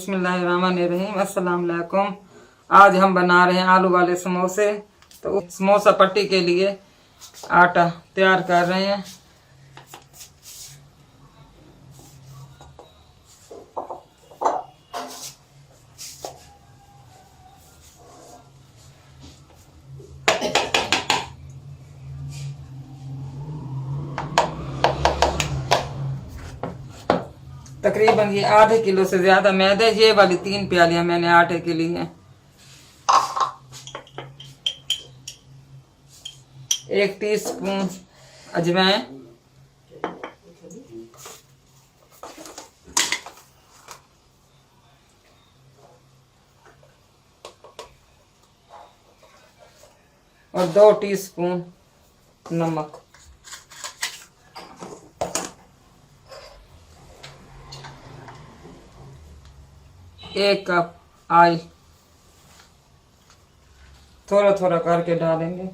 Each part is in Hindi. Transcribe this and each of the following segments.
बिस्मिल्लाहिर्रहमानिर्रहीम। अस्सलाम वालेकुम। आज हम बना रहे हैं आलू वाले समोसे। तो समोसा पट्टी के लिए आटा तैयार कर रहे हैं। तकरीबन ये आधे किलो से ज्यादा मैदा। ये वाली 3 प्यालियां मैंने आटे के लिए हैं। 1 टीस्पून अजवाइन, और 2 टीस्पून नमक। एक कप ऑयल थोड़ा थोड़ा करके डालेंगे।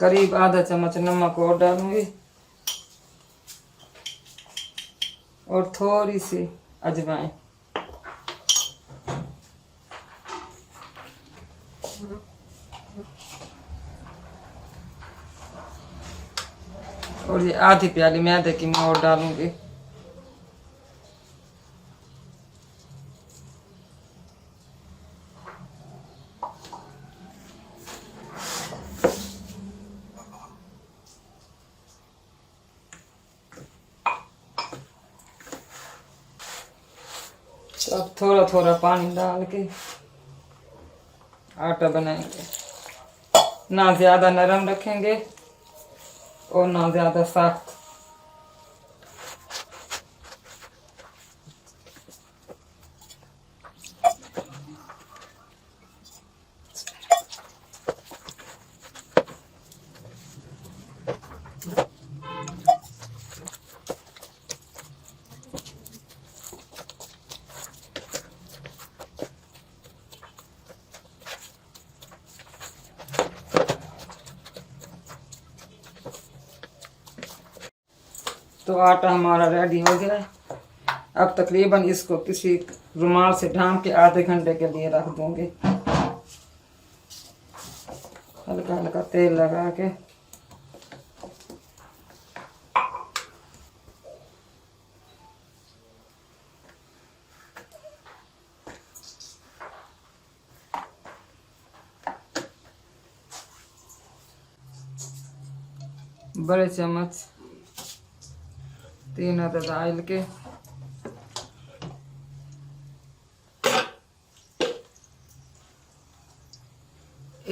करीब आधा चम्मच नमक और डालूंगी और थोड़ी सी अजवाइन। और ये आधी प्याली मैदे की मैं और डालूंगी। तो अब थोड़ा थोड़ा पानी डाल के आटा बनाएंगे। ना ज्यादा नरम रखेंगे और ना ज्यादा सख्त। तो आटा हमारा रेडी हो गया है। अब तकरीबन इसको किसी रुमाल से ढांक के आधे घंटे के लिए रख दूंगी। हल्का हल्का तेल लगा के। बड़े चम्मच 3 अदद ऑयल के।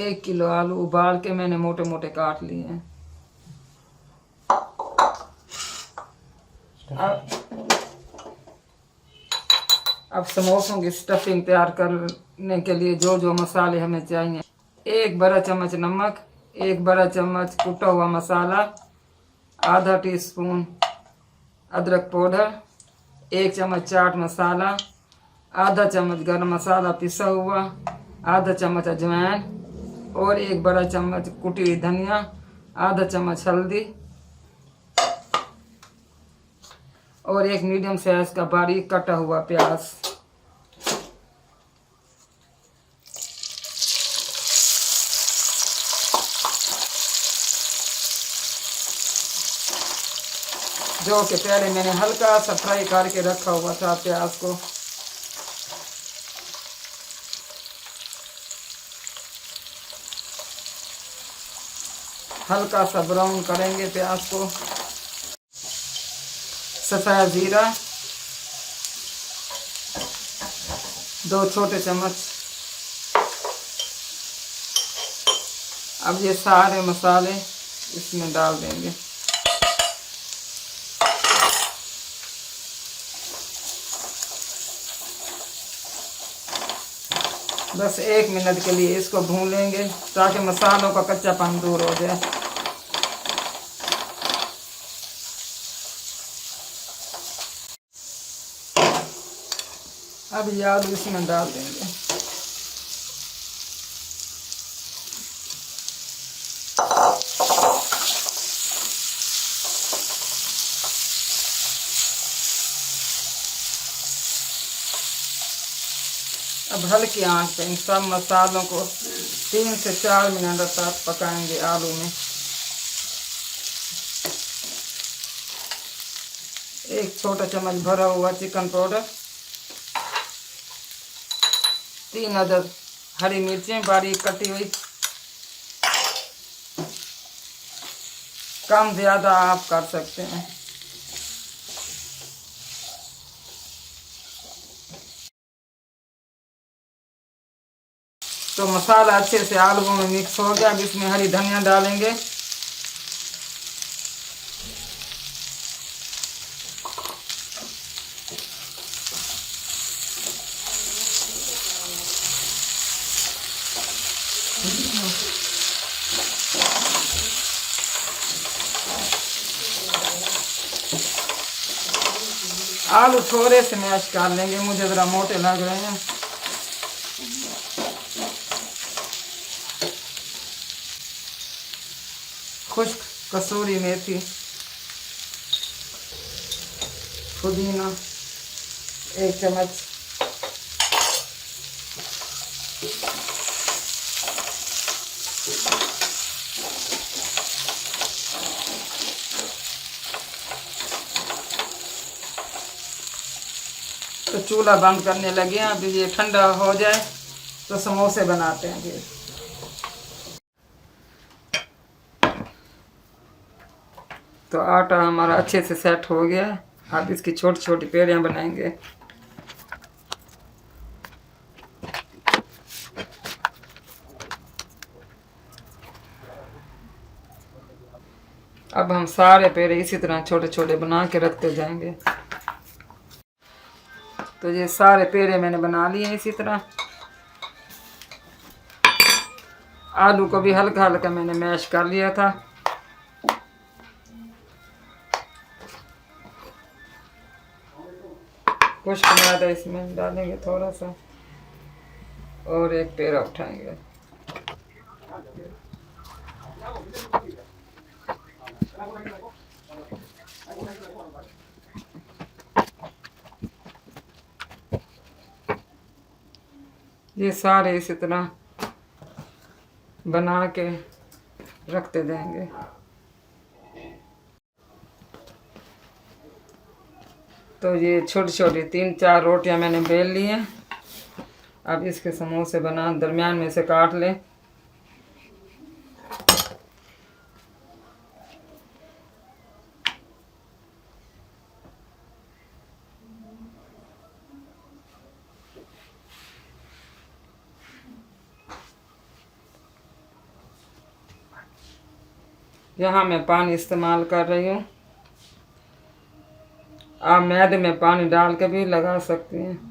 एक किलो आलू उबाल के मैंने मोटे मोटे काट लिए हैं। अब समोसों की स्टफिंग तैयार करने के लिए जो जो मसाले हमें चाहिए: 1 बड़ा चम्मच नमक, 1 बड़ा चम्मच कुटा हुआ मसाला, आधा टीस्पून अदरक पाउडर, 1 चम्मच चाट मसाला, आधा चम्मच गरम मसाला पिसा हुआ, आधा चम्मच अजवाइन और 1 बड़ा चम्मच कुटी हुई धनिया, आधा चम्मच हल्दी और 1 मीडियम साइज का बारीक कटा हुआ प्याज। जो कि पहले मैंने हल्का सा फ्राई करके रखा हुआ था प्याज को। हल्का सा ब्राउन करेंगे प्याज को। सफ़ेद जीरा 2 छोटे चम्मच। अब ये सारे मसाले इसमें डाल देंगे। बस 1 मिनट के लिए इसको भून लेंगे ताकि मसालों का कच्चापन दूर हो जाए। अब ये आलू इसमें डाल देंगे। अब हल्की आंच पे इन सब मसालों को 3 से 4 मिनट तक पकाएंगे आलू में। 1 छोटा चम्मच भरा हुआ चिकन पाउडर, 3 अदद हरी मिर्चें बारीक कटी हुई। कम ज़्यादा आप कर सकते हैं। तो मसाला अच्छे से आलूओं में मिक्स हो गया। अब इसमें हरी धनिया डालेंगे। आलू थोड़े से मैश कर लेंगे, मुझे ज़रा मोटे लग रहे हैं। खुश्क कसूरी मेथी, पुदीना 1 चम्मच, तो चूल्हा बंद करने लगे हैं। अभी ये ठंडा हो जाए तो समोसे बनाते हैं फिर। तो आटा हमारा अच्छे से सेट हो गया है। अब इसकी छोटी छोटी पेड़ियाँ बनाएंगे। अब हम सारे पेड़े इसी तरह छोटे छोटे बना के रखते जाएंगे। तो ये सारे पेड़े मैंने बना लिए इसी तरह। आलू को भी हल्का हल्का मैंने मैश कर लिया था। खुश्क मैदा इसमें डालेंगे थोड़ा सा और एक पेड़ा उठाएंगे। ये सारे इसी तरह बना के रखते जाएंगे। तो ये छोटी छोटी 3-4 रोटियां मैंने बेल ली हैं। अब इसके समोसे बना दरमियान में से काट लें। यहाँ मैं पानी इस्तेमाल कर रही हूँ। आप मैदे में पानी डाल के भी लगा सकती हैं।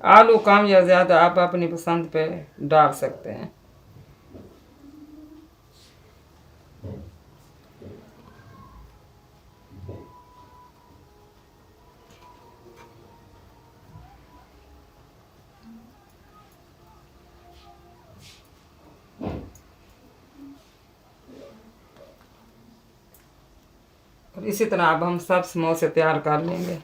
आलू कम या ज़्यादा आप अपनी पसंद पे डाल सकते हैं। और इसी तरह अब हम सब समोसे तैयार कर लेंगे।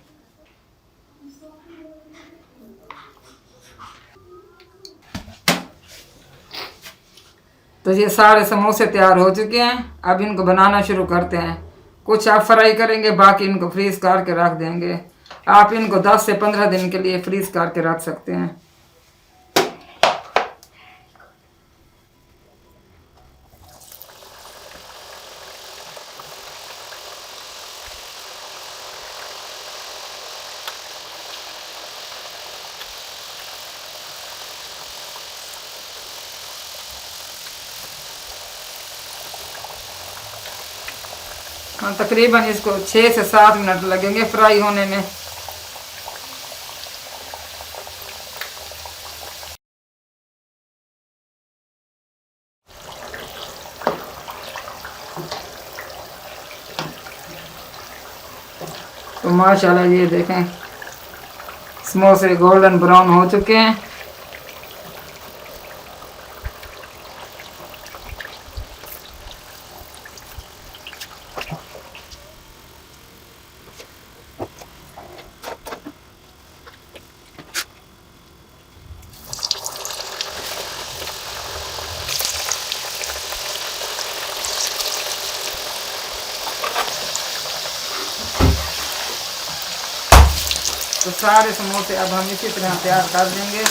तो ये सारे समोसे तैयार हो चुके हैं। अब इनको बनाना शुरू करते हैं। कुछ आप फ्राई करेंगे, बाकी इनको फ्रीज करके रख देंगे। आप इनको 10 से 15 दिन के लिए फ्रीज करके रख सकते हैं। तकरीबन इसको 6 से 7 मिनट लगेंगे फ्राई होने में। तो माशाल्लाह ये देखें समोसे गोल्डन ब्राउन हो चुके हैं। तो सारे समोसे अब हम इसी तरह तैयार कर देंगे।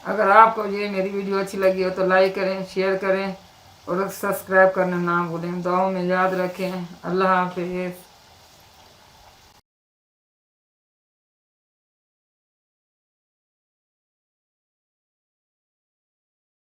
अगर आपको ये मेरी वीडियो अच्छी लगी हो तो लाइक करें, शेयर करें और सब्सक्राइब करना ना भूलें। दुआओं में याद रखें। अल्लाह हाफिज़।